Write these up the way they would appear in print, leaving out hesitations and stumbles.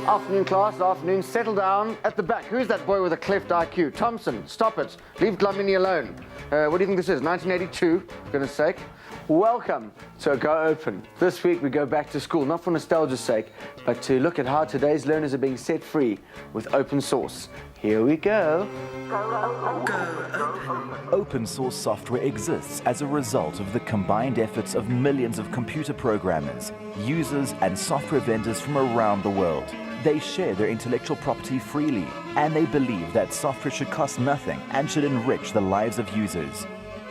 Afternoon class, afternoon. Settle down at the back. Who's that boy with a cleft IQ? Thompson, stop it. Leave Dlamini alone. What do you think this is? 1982, for goodness sake. Welcome to Go Open. This week we go back to school, not for nostalgia's sake, but to look at how today's learners are being set free with open source. Here we go. Open source software exists as a result of the combined efforts of millions of computer programmers, users, and software vendors from around the world. They share their intellectual property freely, and they believe that software should cost nothing and should enrich the lives of users.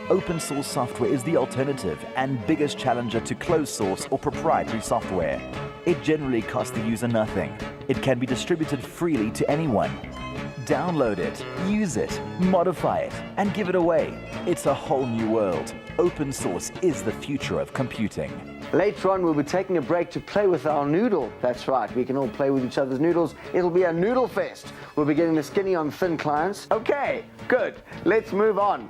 Open source software is the alternative and biggest challenger to closed source or proprietary software. It generally costs the user nothing. It can be distributed freely to anyone. Download it, use it, modify it, and give it away. It's a whole new world. Open source is the future of computing. Later on, we'll be taking a break to play with our noodle. That's right, we can all play with each other's noodles. It'll be a noodle fest. We'll be getting the skinny on thin clients. Okay, good. Let's move on.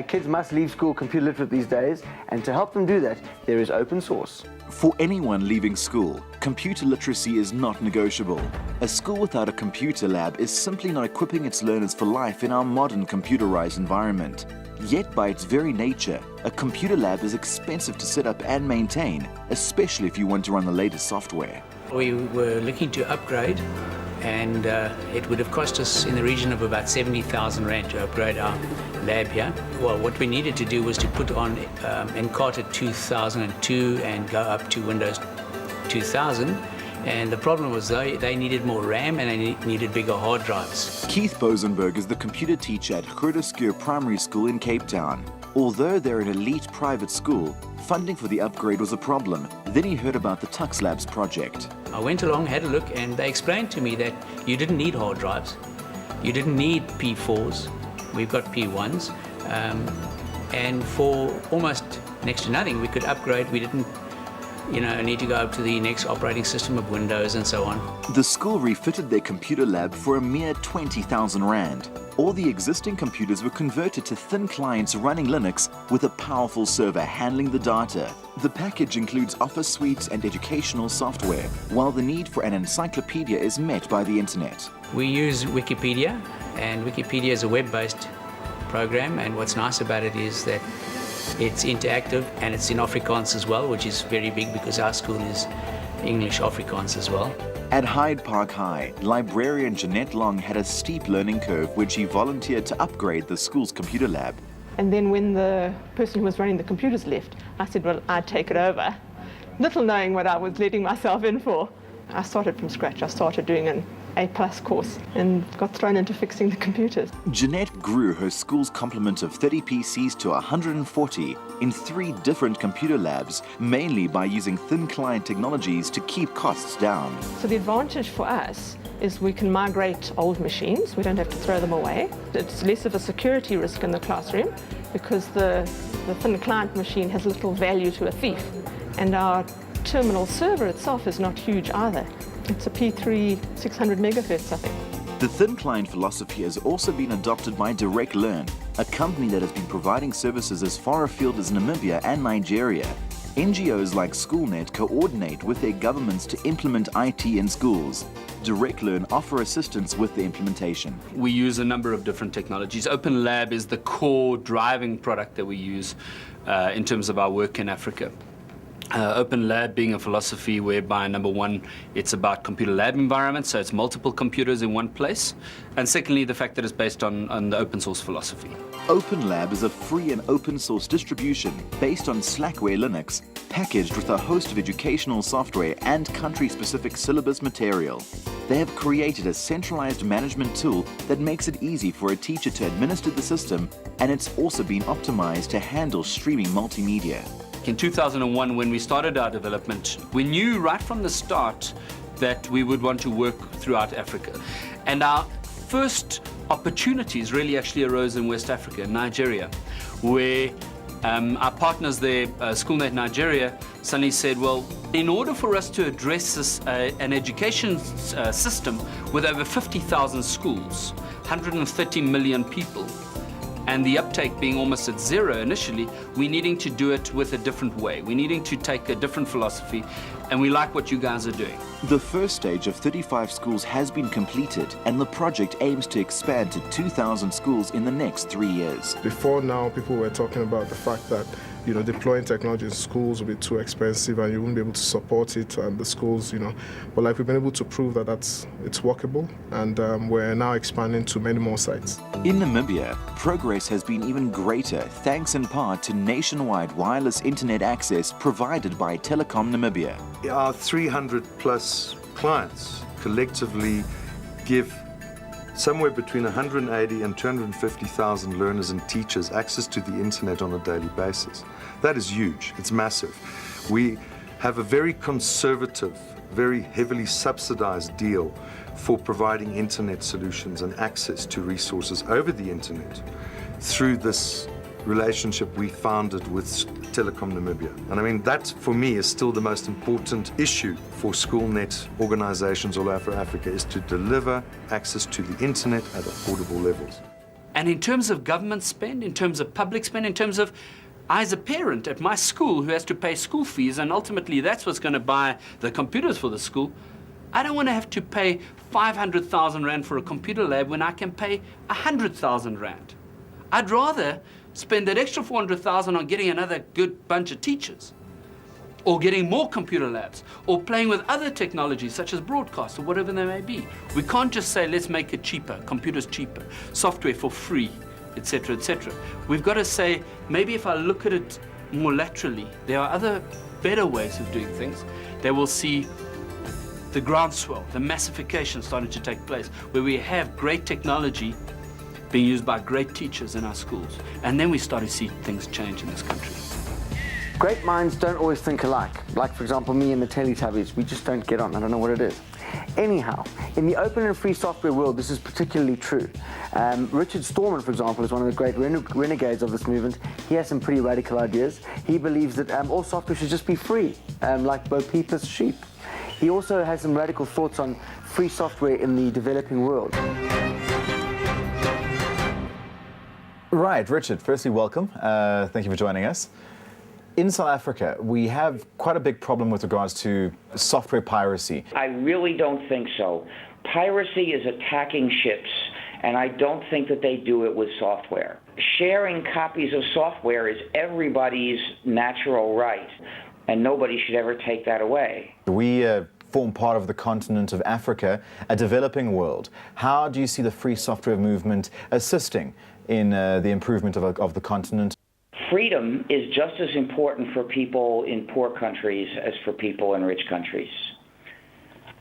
Kids must leave school computer literate these days, and to help them do that, there is open source. For anyone leaving school, computer literacy is not negotiable. A school without a computer lab is simply not equipping its learners for life in our modern computerized environment. Yet by its very nature, a computer lab is expensive to set up and maintain, especially if you want to run the latest software. We were looking to upgrade, and it would have cost us in the region of about 70,000 Rand to upgrade our lab here. Well, what we needed to do was to put on Encarta 2002 and go up to Windows 2000. And the problem was they needed more RAM and they needed bigger hard drives. Keith Bosenberg is the computer teacher at Hewlett-Packard Primary School in Cape Town. Although they're an elite private school, funding for the upgrade was a problem. Then he heard about the Tux Labs project. I went along, had a look, and they explained to me that you didn't need hard drives. You didn't need P4s. We've got P1s. And for almost next to nothing, we could upgrade. We didn't need to go up to the next operating system of Windows and so on. The school refitted their computer lab for a mere 20,000 Rand. All the existing computers were converted to thin clients running Linux with a powerful server handling the data. The package includes office suites and educational software, while the need for an encyclopedia is met by the internet. We use Wikipedia, and Wikipedia is a web-based program, and what's nice about it is that it's interactive and it's in Afrikaans as well, which is very big because our school is English Afrikaans as well. At Hyde Park High, librarian Jeanette Long had a steep learning curve when she volunteered to upgrade the school's computer lab. And then when the person who was running the computers left, I said, well, I'd take it over. Little knowing what I was letting myself in for. I started from scratch. I started doing an A+ course and got thrown into fixing the computers. Jeanette grew her school's complement of 30 PCs to 140 in 3 different computer labs, mainly by using thin client technologies to keep costs down. So the advantage for us is we can migrate old machines. We don't have to throw them away. It's less of a security risk in the classroom because the thin client machine has little value to a thief. And our terminal server itself is not huge either. It's a P3 600 megahertz, I think. The thin client philosophy has also been adopted by Direct Learn, a company that has been providing services as far afield as Namibia and Nigeria. NGOs like SchoolNet coordinate with their governments to implement IT in schools. Direct Learn offer assistance with the implementation. We use a number of different technologies. Open Lab is the core driving product that we use in terms of our work in Africa. Open Lab being a philosophy whereby, number one, it's about computer lab environments, so it's multiple computers in one place. And secondly, the fact that it's based on the open source philosophy. Open Lab is a free and open source distribution based on Slackware Linux, packaged with a host of educational software and country-specific syllabus material. They have created a centralized management tool that makes it easy for a teacher to administer the system, and it's also been optimized to handle streaming multimedia. In 2001, when we started our development, we knew right from the start that we would want to work throughout Africa. And our first opportunities really actually arose in West Africa, in Nigeria, where our partners there, SchoolNet Nigeria, suddenly said, well, in order for us to address this, an education system with over 50,000 schools, 130 million people, and the uptake being almost at zero initially, we're needing to do it with a different way. We're needing to take a different philosophy, and we like what you guys are doing. The first stage of 35 schools has been completed, and the project aims to expand to 2,000 schools in the next 3 years. Before now, people were talking about the fact that deploying technology in schools will be too expensive and you wouldn't be able to support it, and the schools, but like we've been able to prove that it's workable, and we're now expanding to many more sites. In Namibia, progress has been even greater thanks in part to nationwide wireless internet access provided by Telecom Namibia. Our 300 plus clients collectively give somewhere between 180 and 250,000 learners and teachers access to the internet on a daily basis. That is huge, it's massive. We have a very conservative, very heavily subsidized deal for providing internet solutions and access to resources over the internet through this relationship we founded with Telecom Namibia. And I mean, that for me is still the most important issue for SchoolNet organizations all over Africa, is to deliver access to the internet at affordable levels. And in terms of government spend, in terms of public spend, in terms of, I as a parent at my school who has to pay school fees, and ultimately that's what's going to buy the computers for the school, I don't want to have to pay 500,000 Rand for a computer lab when I can pay 100,000 Rand. I'd rather spend that extra 400,000 on getting another good bunch of teachers, or getting more computer labs, or playing with other technologies such as broadcast or whatever they may be. We can't just say, let's make it cheaper, computers cheaper, software for free, etc., etc. We've got to say, maybe if I look at it more laterally, there are other better ways of doing things. They will see the groundswell, the massification starting to take place, where we have great technology being used by great teachers in our schools. And then we start to see things change in this country. Great minds don't always think alike. Like, for example, me and the Teletubbies, we just don't get on. I don't know what it is. Anyhow, in the open and free software world, this is particularly true. Richard Stallman, for example, is one of the great renegades of this movement. He has some pretty radical ideas. He believes that all software should just be free, like Bo Peep's sheep. He also has some radical thoughts on free software in the developing world. Right, Richard, firstly, welcome. Thank you for joining us. In South Africa, we have quite a big problem with regards to software piracy. I really don't think so. Piracy is attacking ships, and I don't think that they do it with software. Sharing copies of software is everybody's natural right, and nobody should ever take that away. We form part of the continent of Africa, a developing world. How do you see the free software movement assisting in the improvement of the continent? Freedom is just as important for people in poor countries as for people in rich countries.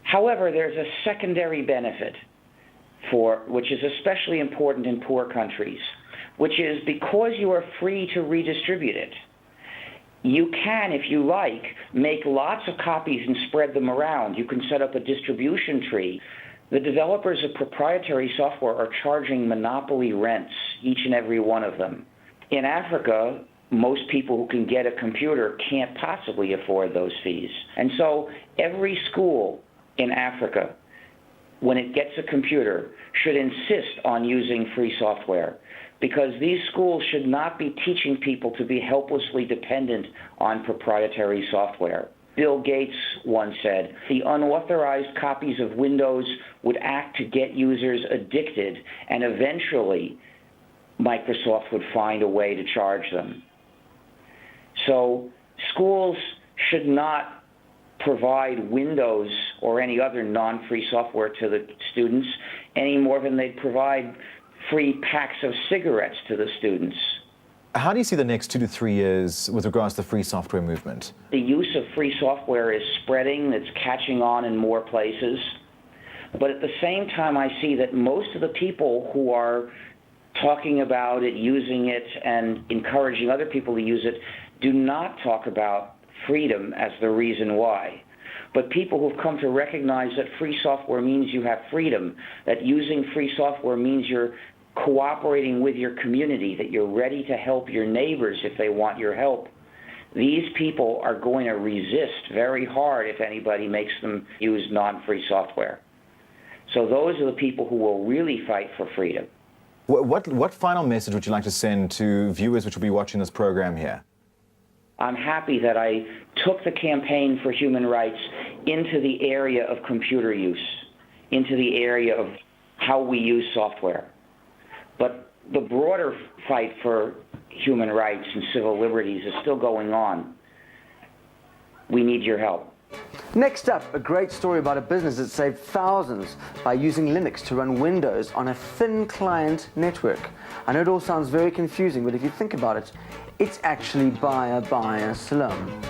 However, there's a secondary benefit which is especially important in poor countries, which is because you are free to redistribute it. You can, if you like, make lots of copies and spread them around. You can set up a distribution tree. The developers of proprietary software are charging monopoly rents, each and every one of them. In Africa, most people who can get a computer can't possibly afford those fees. And so every school in Africa, when it gets a computer, should insist on using free software, because these schools should not be teaching people to be helplessly dependent on proprietary software. Bill Gates once said, the unauthorized copies of Windows would act to get users addicted, and eventually Microsoft would find a way to charge them. So schools should not provide Windows or any other non-free software to the students any more than they'd provide free packs of cigarettes to the students. How do you see the next 2 to 3 years with regards to the free software movement? The use of free software is spreading, it's catching on in more places. But at the same time, I see that most of the people who are talking about it, using it, and encouraging other people to use it do not talk about freedom as the reason why. But people who've come to recognize that free software means you have freedom, that using free software means you're cooperating with your community, that you're ready to help your neighbors if they want your help. These people are going to resist very hard if anybody makes them use non-free software. So those are the people who will really fight for freedom. What final message would you like to send to viewers which will be watching this program here? I'm happy that I took the campaign for human rights into the area of computer use, into the area of how we use software. But the broader fight for human rights and civil liberties is still going on. We need your help. Next up, a great story about a business that saved thousands by using Linux to run Windows on a thin client network. I know it all sounds very confusing, but if you think about it, it's actually buyer slum.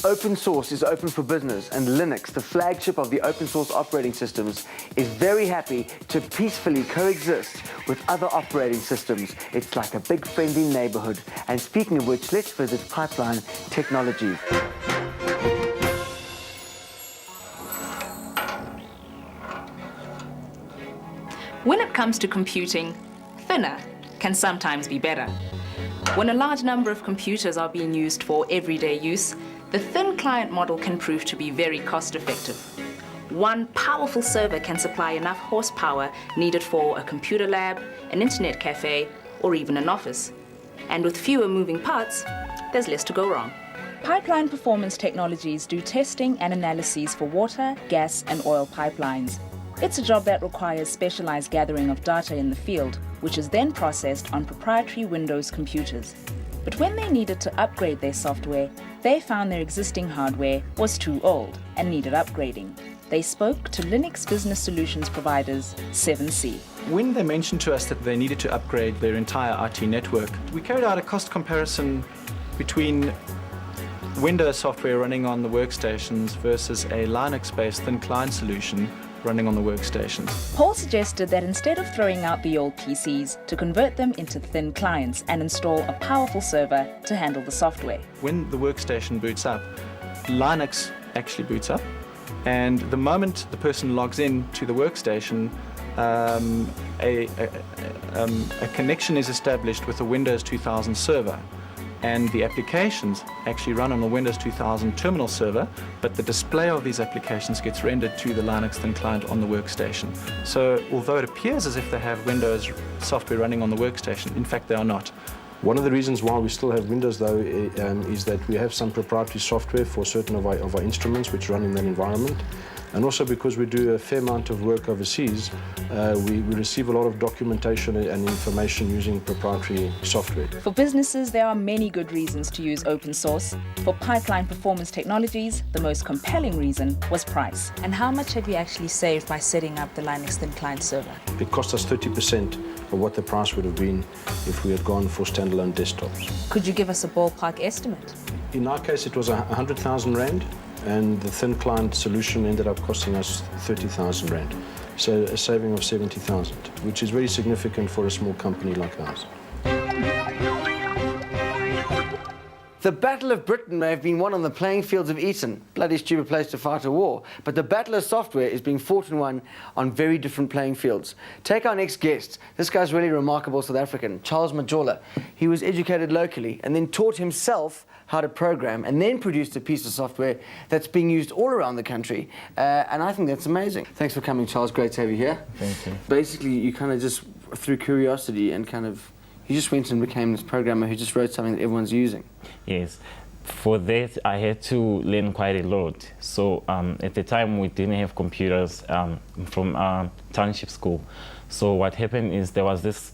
Open source is open for business, and Linux, the flagship of the open source operating systems, is very happy to peacefully coexist with other operating systems. It's like a big friendly neighborhood. And speaking of which, let's visit Pipeline Technologies. When it comes to computing, thinner can sometimes be better. When a large number of computers are being used for everyday use, the thin client model can prove to be very cost-effective. One powerful server can supply enough horsepower needed for a computer lab, an internet cafe, or even an office. And with fewer moving parts, there's less to go wrong. Pipeline Performance Technologies do testing and analyses for water, gas, and oil pipelines. It's a job that requires specialized gathering of data in the field, which is then processed on proprietary Windows computers. But when they needed to upgrade their software, they found their existing hardware was too old and needed upgrading. They spoke to Linux business solutions providers 7C. When they mentioned to us that they needed to upgrade their entire IT network, we carried out a cost comparison between Windows software running on the workstations versus a Linux-based thin client solution running on the workstations. Paul suggested that instead of throwing out the old PCs, to convert them into thin clients and install a powerful server to handle the software. When the workstation boots up, Linux actually boots up, and the moment the person logs in to the workstation, a connection is established with the Windows 2000 server. And the applications actually run on a Windows 2000 terminal server, but the display of these applications gets rendered to the Linux thin client on the workstation. So although it appears as if they have Windows software running on the workstation, in fact they are not. One of the reasons why we still have Windows, though, is that we have some proprietary software for certain of our instruments which run in that environment. And also because we do a fair amount of work overseas, we receive a lot of documentation and information using proprietary software. For businesses, there are many good reasons to use open source. For Pipeline Performance Technologies, the most compelling reason was price. And how much have you actually saved by setting up the Linux thin client server? It cost us 30% of what the price would have been if we had gone for standalone desktops. Could you give us a ballpark estimate? In our case, it was 100,000 Rand. And the thin client solution ended up costing us 30,000 Rand. So a saving of 70,000, which is very significant for a small company like ours. The Battle of Britain may have been won on the playing fields of Eton. Bloody stupid place to fight a war. But the Battle of Software is being fought and won on very different playing fields. Take our next guest. This guy's really remarkable South African, Charles Majola. He was educated locally and then taught himself how to program and then produced a piece of software that's being used all around the country. And I think that's amazing. Thanks for coming, Charles. Great to have you here. Thank you. Basically, you kind of just, through curiosity and kind of, you just went and became this programmer who just wrote something that everyone's using. Yes. For that, I had to learn quite a lot. So at the time, we didn't have computers from township school. So what happened is there was this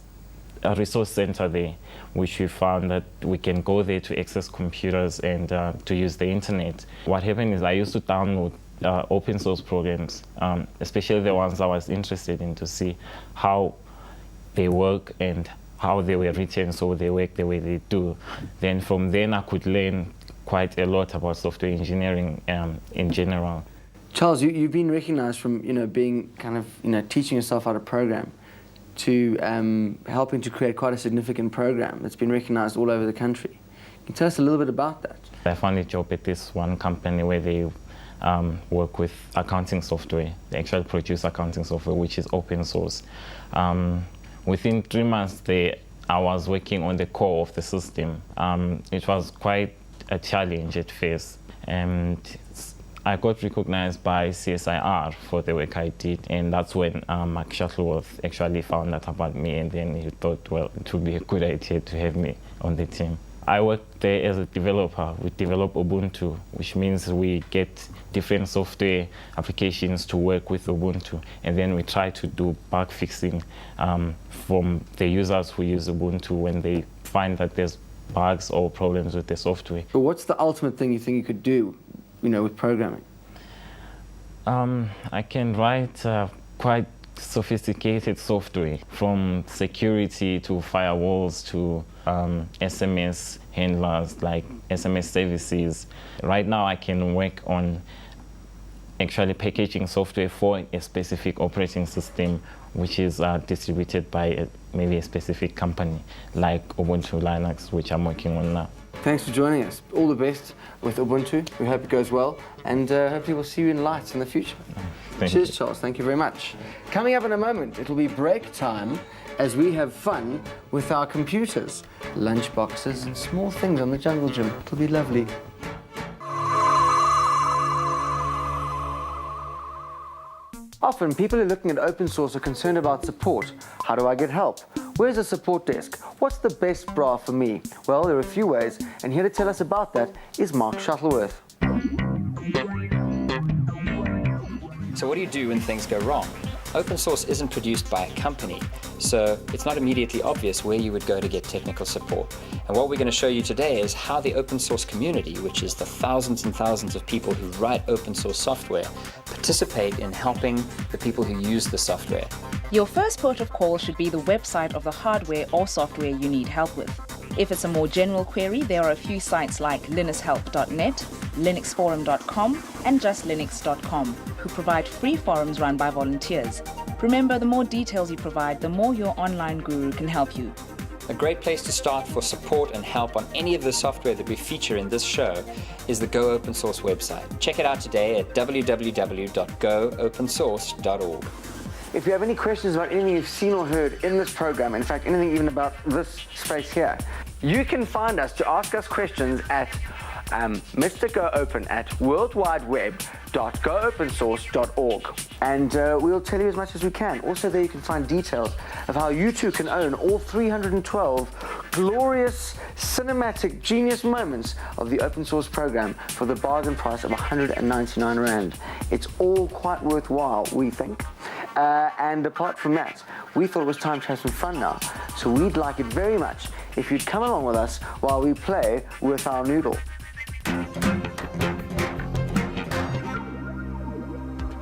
resource center there, which we found that we can go there to access computers and to use the internet. What happened is I used to download open source programs, especially the ones I was interested in, to see how they work and how they were written, so they work the way they do. Then from then I could learn quite a lot about software engineering in general. Charles, you've been recognized from being kind of teaching yourself how to program to helping to create quite a significant program that's been recognized all over the country. Can you tell us a little bit about that? I found a job at this one company where they work with accounting software. They actually produce accounting software which is open source. Within 3 months I was working on the core of the system. It was quite a challenge at first, and I got recognized by CSIR for the work I did, and that's when Mark Shuttleworth actually found out about me, and then he thought, well, it would be a good idea to have me on the team. I worked there as a developer. We develop Ubuntu, which means we get different software applications to work with Ubuntu, and then we try to do bug fixing from the users who use Ubuntu when they find that there's bugs or problems with the software. But what's the ultimate thing you think you could do, with programming? I can write quite sophisticated software, from security to firewalls to SMS handlers, like SMS services. Right now I can work on actually packaging software for a specific operating system, which is distributed by maybe a specific company, like Ubuntu Linux, which I'm working on now. Thanks for joining us. All the best with Ubuntu. We hope it goes well, and hopefully we'll see you in lights in the future. Cheers, Charles. Thank you very much. Coming up in a moment, it'll be break time as we have fun with our computers, lunch boxes and small things on the jungle gym. It'll be lovely. Often, people who are looking at open source are concerned about support. How do I get help? Where's a support desk? What's the best bra for me? Well, there are a few ways, and here to tell us about that is Mark Shuttleworth. So what do you do when things go wrong? Open source isn't produced by a company, so it's not immediately obvious where you would go to get technical support. And what we're going to show you today is how the open source community, which is the thousands and thousands of people who write open source software, participate in helping the people who use the software. Your first port of call should be the website of the hardware or software you need help with. If it's a more general query, there are a few sites like linuxhelp.net, linuxforum.com, and justlinux.com, who provide free forums run by volunteers. Remember, the more details you provide, the more your online guru can help you. A great place to start for support and help on any of the software that we feature in this show is the Go Open Source website. Check it out today at www.goopensource.org. If you have any questions about anything you've seen or heard in this program, in fact, anything even about this space here, you can find us to ask us questions at Mr. Go Open at worldwideweb.goopensource.org, and we'll tell you as much as we can. Also, there you can find details of how you too can own all 312 glorious cinematic genius moments of the open source program for the bargain price of 199 Rand. It's all quite worthwhile, we think. And apart from that, we thought it was time to have some fun now. So we'd like it very much if you'd come along with us while we play with our noodle.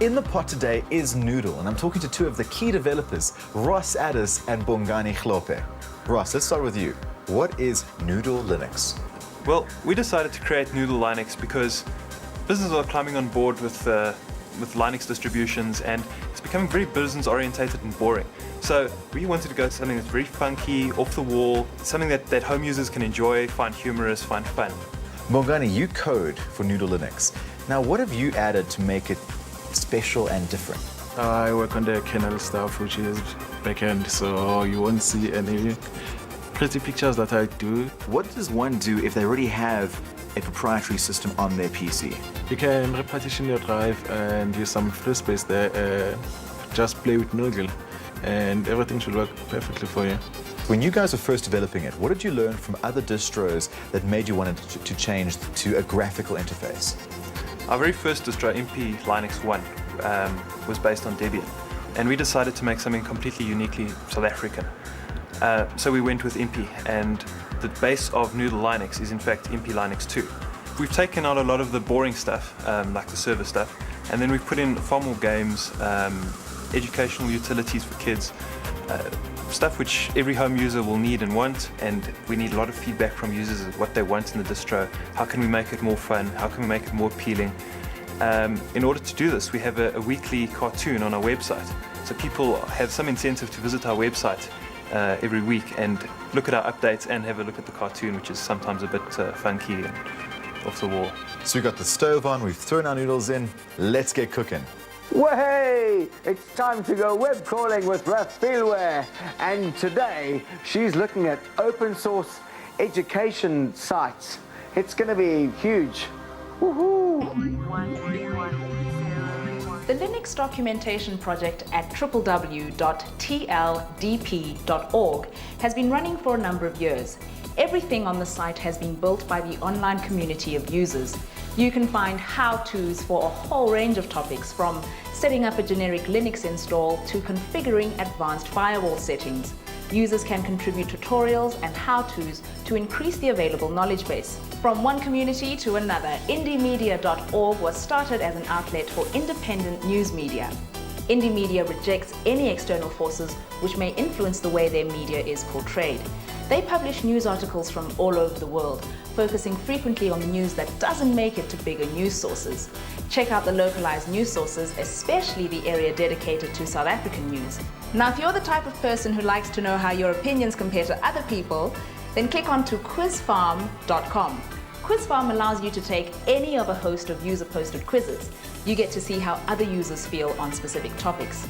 In the pot today is Noodle, and I'm talking to two of the key developers, Ross Addis and Bongani Hlope. Ross, let's start with you. What is Noodle Linux? Well, we decided to create Noodle Linux because businesses are climbing on board with Linux distributions, and it's becoming very business-orientated and boring. So we wanted to go to something that's very funky, off the wall, something that home users can enjoy, find humorous, find fun. Bongani, you code for Noodle Linux. Now, what have you added to make it special and different? I work on the kernel stuff, which is backend, so you won't see any pretty pictures that I do. What does one do if they already have a proprietary system on their PC? You can repartition your drive and use some free space there, just play with Noodle, and everything should work perfectly for you. When you guys were first developing it, what did you learn from other distros that made you want to change to a graphical interface? Our very first distro, MP Linux 1, was based on Debian, and we decided to make something completely uniquely South African. So we went with MP, and the base of Noodle Linux is in fact MP Linux 2. We've taken out a lot of the boring stuff, like the server stuff, and then we've put in far more games, educational utilities for kids, stuff which every home user will need and want, and we need a lot of feedback from users of what they want in the distro. How can we make it more fun? How can we make it more appealing? In order to do this, we have a weekly cartoon on our website. So people have some incentive to visit our website every week and look at our updates and have a look at the cartoon, which is sometimes a bit funky and off the wall. So we've got the stove on, we've thrown our noodles in, let's get cooking. Way! It's time to go web crawling with Raphilware, and today she's looking at open source education sites. It's going to be huge. Woohoo! The Linux documentation project at www.tldp.org has been running for a number of years. Everything on the site has been built by the online community of users. You can find how-tos for a whole range of topics, from setting up a generic Linux install to configuring advanced firewall settings. Users can contribute tutorials and how-tos to increase the available knowledge base. From one community to another, indiemedia.org was started as an outlet for independent news media. Indie media rejects any external forces which may influence the way their media is portrayed. They publish news articles from all over the world, focusing frequently on the news that doesn't make it to bigger news sources. Check out the localized news sources, especially the area dedicated to South African news. Now, if you're the type of person who likes to know how your opinions compare to other people, then click on to quizfarm.com. Quizfarm allows you to take any of a host of user-posted quizzes. You get to see how other users feel on specific topics.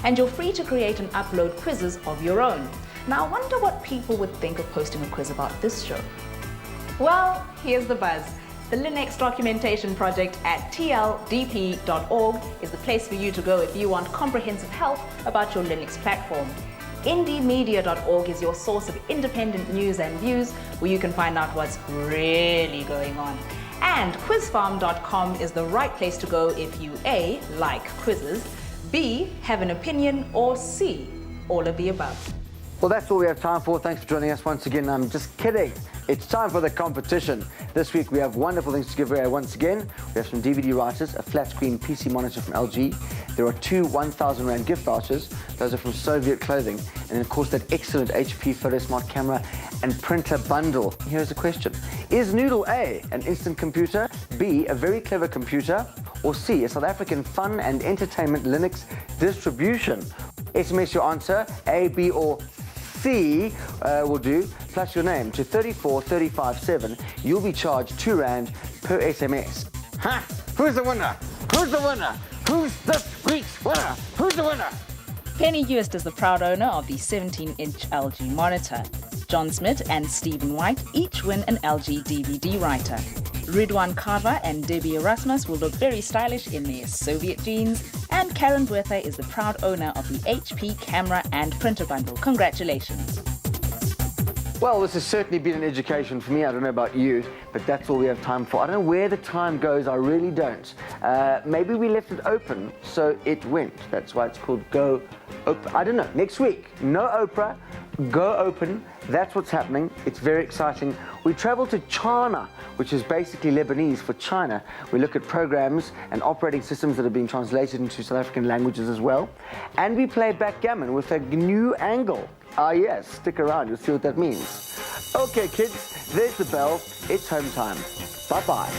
And you're free to create and upload quizzes of your own. Now, I wonder what people would think of posting a quiz about this show. Well, here's the buzz. The Linux documentation project at tldp.org is the place for you to go if you want comprehensive help about your Linux platform. Indiemedia.org is your source of independent news and views, where you can find out what's really going on. And quizfarm.com is the right place to go if you A, like quizzes, B, have an opinion, or C, all of the above. Well, that's all we have time for. Thanks for joining us once again. I'm just kidding. It's time for the competition. This week we have wonderful things to give away once again. We have some DVD writers, a flat screen PC monitor from LG. There are 2 1,000 Rand gift vouchers. Those are from Soviet Clothing. And then, of course, that excellent HP PhotoSmart camera and printer bundle. Here's a question. Is Noodle A an instant computer, B, a very clever computer, or C, a South African fun and entertainment Linux distribution? SMS your answer, A, B, or C will do, plus your name to 34357. You'll be charged R2 per SMS. Ha! Who's the winner? Who's the winner? Who's this week's winner? Who's the winner? Penny Hewest is the proud owner of the 17-inch LG monitor. John Smith and Stephen White each win an LG DVD writer. Ridwan Karva and Debbie Erasmus will look very stylish in their Soviet jeans, and Karen Werther is the proud owner of the HP camera and printer bundle. Congratulations. Well, this has certainly been an education for me. I don't know about you, but that's all we have time for. I don't know where the time goes. I really don't. Maybe we left it open, so it went. That's why it's called Go Open. I don't know. Next week, no Oprah, Go Open. That's what's happening. It's very exciting. We travel to China, which is basically Lebanese for China. We look at programs and operating systems that are being translated into South African languages as well. And we play backgammon with a new angle. Ah, yes, stick around, you'll see what that means. Okay, kids, there's the bell. It's home time. Bye-bye.